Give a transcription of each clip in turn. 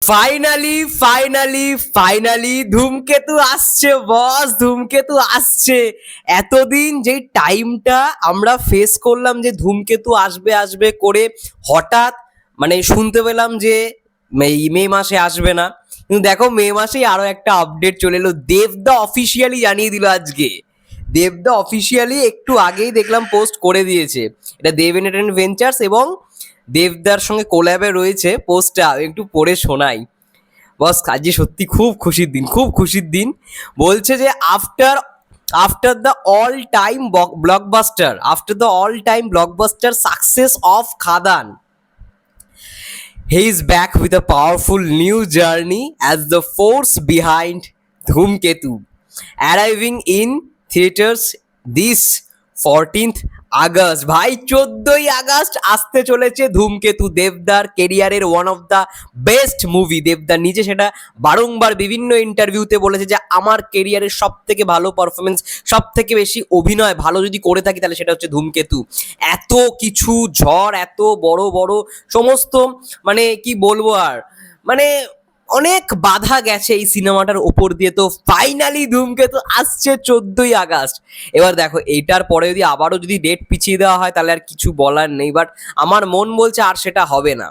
Finally finally finally ধূমকেতু আসছে বস, ধূমকেতু আসছে। এতদিন যেই টাইমটা আমরা ফেস করলাম যে ধূমকেতু আসবে আসবে করে, হঠাৎ মানে শুনতে পেলাম যে মে মাসে আসবে না। কিন্তু দেখো মে মাসেই আরো একটা আপডেট চলে এলো, দেবদা অফিসিয়ালি জানিয়ে দিল আজকে। দেবদা অফিসিয়ালি একটু আগেই দেখলাম পোস্ট করে দিয়েছে। এটা দেব এন্টারটেইনমেন্ট ভেঞ্চার্স এবং দেবদার সঙ্গে কোল্যাবে রয়েছে। পোস্টটা একটু পড়ে শোনাই। বস আজকে সত্যি খুব খুশির দিন, খুব খুশির দিন। বলছে যে after the all time blockbuster, after the all time blockbuster success of Khadaan, he is back with a powerful new journey as the force behind Dhumketu, arriving in theaters this 14th August. ভাই 14ই August আসতে চলেছে ধূমকেতু, দেবদার কেরিয়ারের one of the best movie. দেবদার নিজে সেটা বারংবার বিভিন্ন ইন্টারভিউতে বলেছে যে আমার কেরিয়ারের সব থেকে ভালো পারফরমেন্স, সব থেকে বেশি অভিনয় ভালো যদি করে থাকি তাহলে সেটা হচ্ছে ধূমকেতু। এত কিছু ঝড়, এত বড় বড় সমস্ত, মানে কি বলবো আর, মানে অনেক বাধা গেছে এই সিনেমাটার ওপর দিয়ে। তো ফাইনালি ধূমকেতু আসছে 14ই আগস্ট। এবার দেখো এইটার পরে যদি আবারও যদি ডেট পিছিয়ে দেওয়া হয় তাহলে আর কিছু বলার নেই, বাট আমার মন বলছে আর সেটা হবে না,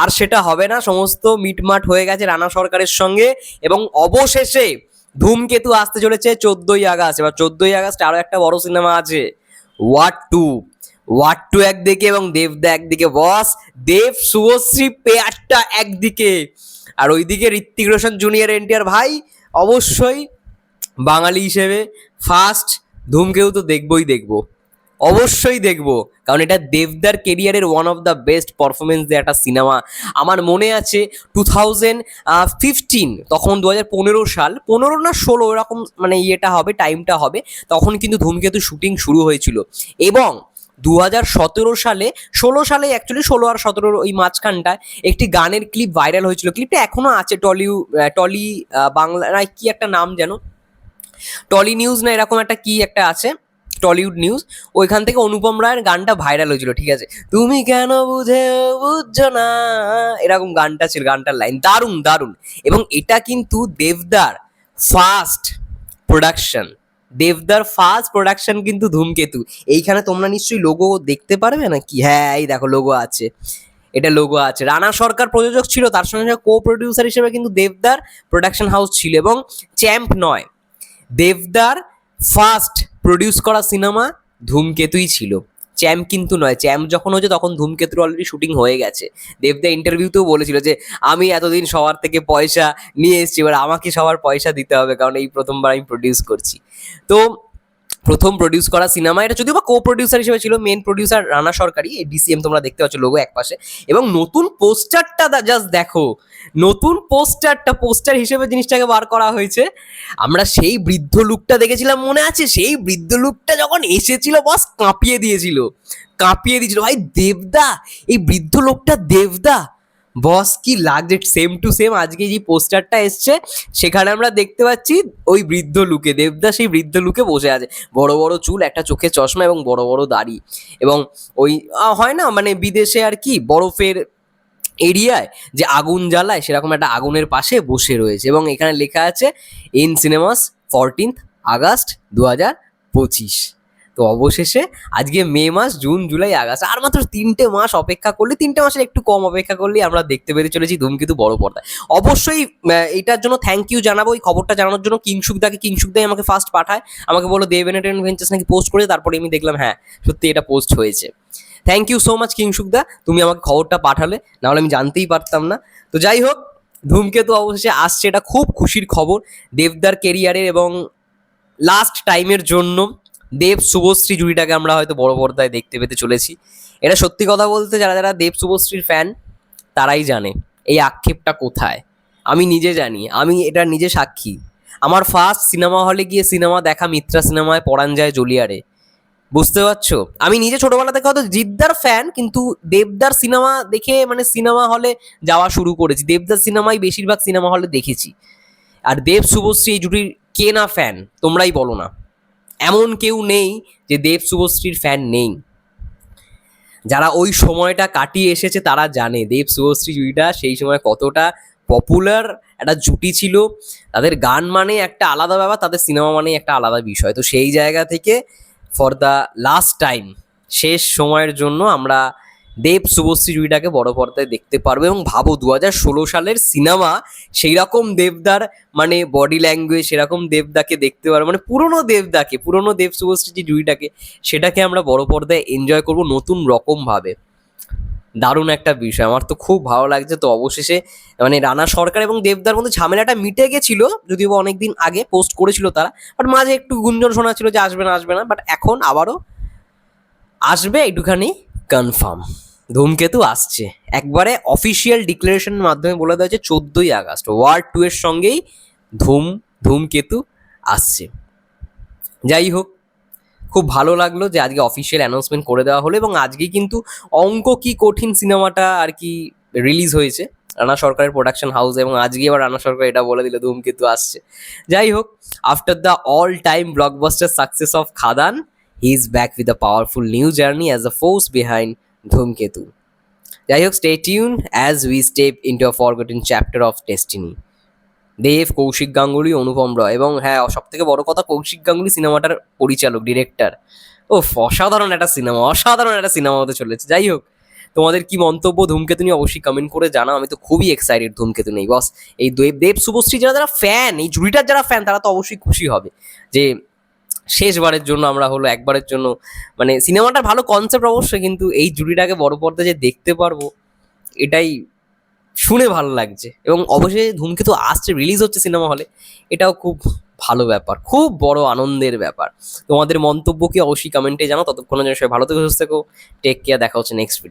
আর সেটা হবে না। সমস্ত মিটমাট হয়ে গেছে রানা সরকারের সঙ্গে এবং অবশেষে ধূমকেতু আসতে চলেছে 14ই আগস্ট। এবার 14ই আগস্ট আরো একটা বড় সিনেমা আছে, ওয়াট টু। ওয়াট টু একদিকে এবং দেবদা একদিকে বস, দেব শুভশ্রী পেয়ারটা একদিকে, আর ওইদিকে ঋত্বিক রোশন জুনিয়র এনটিআর। ভাই অবশ্যই বাঙালি হিসেবে ফার্স্ট ধূমকেতু তো দেখবই দেখবো, অবশ্যই দেখবো, কারণ এটা দেবদার কেরিয়ারের one of the best performance দেওয়া একটা সিনেমা। আমার মনে আছে 2015, তখন 2015 সাল, 15 না 16 এরকম মানে ইয়েটা হবে, টাইমটা হবে, তখন কিন্তু ধূমকেতু শুটিং শুরু হয়েছিল। এবং 2017 সালে, 16 সালে অ্যাকচুয়ালি, 16 আর 17 ওই মাঝখানটায় একটি গানের ক্লিপ ভাইরাল হয়েছিল। ক্লিপটা এখনো আছে, টলি বাংলা না কি একটা নাম যেন, টলি নিউজ না এরকম একটা কি একটা আছে, টলিউড নিউজ, ওইখান থেকে অনুপম রায়ের গানটা ভাইরাল হয়েছিল। ঠিক আছে, তুমি কেন বুঝছো না, এরকম গানটা ছিল, গানটার লাইন দারুণ দারুণ। এবং এটা কিন্তু দেবদার ফার্স্ট প্রোডাকশন, দেবদার ফার্স্ট প্রোডাকশন কিন্তু ধূমকেতু। এইখানে তোমরা নিশ্চয়ই লোগো দেখতে পারবে না কি, হ্যাঁ এই দেখো লোগো আছে, এটা লোগো আছে। রানা সরকার প্রযোজক ছিল, তার সঙ্গে কো প্রডিউসার হিসেবে কিন্তু দেবদার প্রোডাকশন হাউস ছিল। এবং চ্যাম্প নয়, দেবদার ফার্স্ট প্রডিউস করা সিনেমা ধূমকেতুই ছিল, চ্যাম্প কিন্তু নয়। চ্যাম্প যখন হয়েছে তখন ধূমকেতুর অলরেডি শুটিং হয়ে গেছে। দেবদা ইন্টারভিউতেও বলেছিল যে আমি এতদিন সবার থেকে পয়সা নিয়ে এসেছি, এবার আমাকে সবার পয়সা দিতে হবে, কারণ এই প্রথমবার আমি প্রডিউস করছি। তো প্রথম প্রডিউস করা সিনেমা এটা, যদিও বা কো প্রডিউসার হিসেবে ছিল, মেন প্রডিউসার রানা সরকারই। এই ডিসিএম তোমরা দেখতে পাচ্ছ লোগো এক পাশে। এবং নতুন পোস্টারটা জাস্ট দেখো, নতুন পোস্টার হিসেবে জিনিসটাকে বার করা হয়েছে। আমরা সেই বৃদ্ধ লুকটা দেখেছিলাম, মনে আছে? সেই বৃদ্ধ লুকটা যখন এসেছিল বস কাঁপিয়ে দিয়েছিল, কাঁপিয়ে দিয়েছিল। ভাই দেবদা, এই বৃদ্ধ লোকটা দেবদা, বস কি লাগছে, সেম টু সেম। আজকে যে পোস্টারটা এসছে সেখানে আমরা দেখতে পাচ্ছি ওই বৃদ্ধ লুকে, দেবদা সেই বৃদ্ধ লুকে বসে আছে, বড় বড় চুল, একটা চোখে চশমা এবং বড় বড় দাড়ি। এবং ওই হয় না মানে বিদেশে আর কি বরফের এরিয়ায় যে আগুন জ্বালায়, সেরকম একটা আগুনের পাশে বসে রয়েছে। এবং এখানে লেখা আছে ইন সিনেমাস 14th আগস্ট 2025। তো অবশেষে আজকে মে মাস, জুন, জুলাই, আগস্ট, আর মাত্র 3টে মাস অপেক্ষা করলে, 3টে মাসের একটু কম অপেক্ষা করলেই আমরা দেখতে পেতে চলেছি ধূমকেতু বড় পর্দায়। অবশ্যই এটার জন্য থ্যাংক ইউ জানাবো, এই খবরটা জানানোর জন্য কিংশুকদাই আমাকে ফার্স্ট পাঠায়, আমাকে বলো দেব এন্টারটেইনমেন্ট ভেঞ্চার্স নাকি পোস্ট করে, তারপরে আমি দেখলাম হ্যাঁ সত্যি এটা পোস্ট হয়েছে। থ্যাংক ইউ সো মাচ কিংশুকদা, তুমি আমাকে খবরটা পাঠালে, নাহলে আমি জানতেই পারতাম না। তো যাই হোক, ধূমকেতু অবশেষে আসছে, এটা খুব খুশির খবর দেবদার কেরিয়ারের। এবং লাস্ট টাইমের জন্য দেব শুভশ্রী জুড়িটাকে আমরা হয়তো বড় পর্দায় দেখতে পেতে চলেছি। এটা সত্যি কথা বলতে যারা যারা দেব শুভশ্রীর ফ্যান তারাই জানে এই আক্ষেপটা কোথায়। আমি নিজে জানি, আমি এটা নিজে সাক্ষী। আমার ফার্স্ট সিনেমা হলে গিয়ে সিনেমা দেখা মিত্রা সিনেমায় পরাণ যায় জলিয়ারে, বুঝতে পারছো? আমি নিজে ছোটবেলা থেকে হয়তো জিদ্দার ফ্যান, কিন্তু দেবদার সিনেমা দেখে মানে সিনেমা হলে যাওয়া শুরু করেছি, দেবদার সিনেমাই বেশিরভাগ সিনেমা হলে দেখেছি। আর দেব শুভশ্রী এই জুটির কে না ফ্যান, তোমরাই বলো না। এমন কেউ নেই যে দেব শুভশ্রীর ফ্যান নেই। যারা ওই সময়টা কাটিয়ে এসেছে তারা জানে দেব শুভশ্রী জুটিটা সেই সময় কতটা পপুলার একটা জুটি ছিল, তাদের গান মানে একটা আলাদা ব্যাপার, তাদের সিনেমা মানে একটা আলাদা বিষয়। তো সেই জায়গা থেকে ফর দ্য লাস্ট টাইম, শেষ সময়ের জন্য আমরা দেব শুভশ্রী জুটিটাকে বড় পর্দায় দেখতে পারবো। এবং ভাবো 2016 সালের সিনেমা, সেই রকম দেবদার মানে বডি ল্যাঙ্গুয়েজ, সেরকম দেবদাকে দেখতে পারবো, মানে পুরোনো দেবদাকে, পুরোনো দেব শুভশ্রী যে জুটিটাকে, সেটাকে আমরা বড় পর্দায় এনজয় করবো নতুন রকম ভাবে। দারুণ একটা বিষয়, আমার তো খুব ভালো লাগছে। তো অবশেষে মানে রানা সরকার এবং দেবদার মধ্যে ঝামেলাটা মিটে গেছিল, যদিও অনেকদিন আগে পোস্ট করেছিল তারা, বাট মাঝে একটু গুঞ্জন শোনা ছিল যে আসবে না আসবে না, বাট এখন আবারও আসবে, একটুখানি কনফার্ম। ধূমকেতু আসছে, একবারে অফিসিয়াল ডিক্লারেশনের মাধ্যমে বলে দেওয়া হয়েছে 14ই আগস্ট ওয়ার 2 এর সঙ্গেই ধূমকেতু আসছে। যাই হোক, খুব ভালো লাগলো যে আজকে অফিসিয়াল অ্যানাউন্সমেন্ট করে দেওয়া হলো, এবং আজকে কিন্তু অঙ্ক কি কঠিন সিনেমাটা আর কি রিলিজ হয়েছে রানা সরকারের প্রোডাকশন হাউস, এবং আজকে আবার রানা সরকার এটা বলে দিল ধূমকেতু আসছে। যাই হোক, after the all time blockbuster success of Khadaan, he is back with a powerful new journey as a force behind Dhumketu. যাই হোক, stay tune as we step into a forgotten chapter of destiny. Dev, Kaushik Ganguly, Anupam Roy, এবং হ্যাঁ, সব থেকে বড় কথা, কৌশিক গাঙ্গুলি সিনেমাটার পরিচালক, ডিরেক্টর। ও, অসাধারণ একটা সিনেমা, অসাধারণ একটা সিনেমা হতে চলেছে। যাই হোক, তোমাদের কি মন্তব্য ধূমকেতু নিয়ে অবশ্যই কমেন্ট করে জানাও। আমি তো খুবই এক্সাইটেড ধূমকেতু নেই বস। এই দেব শুভশ্রী যারা যারা ফ্যান, এই জুড়িটার যারা ফ্যান, তারা তো অবশ্যই খুশি হবে যে শেষবারের জন্য আমরা হলো একবারের জন্য, মানে সিনেমাটার ভালো কনসেপ্ট অবশ্যই, কিন্তু এই জুড়িটাকে বড় পর্দায় যে দেখতে পারবো, এটাই শুনে ভালো লাগছে। এবং অবশ্যই ধূমকেতু আসছে, রিলিজ হচ্ছে সিনেমা হলে, এটাও খুব ভালো ব্যাপার, খুব বড় আনন্দের ব্যাপার। তোমাদের মন্তব্য কি অবশ্যই কমেন্টে জানাও। ততক্ষণের জন্য সবাই ভালো থেকো, সুস্থ থেকো, টেক কেয়ার, দেখা হচ্ছে নেক্সট ভিডিও।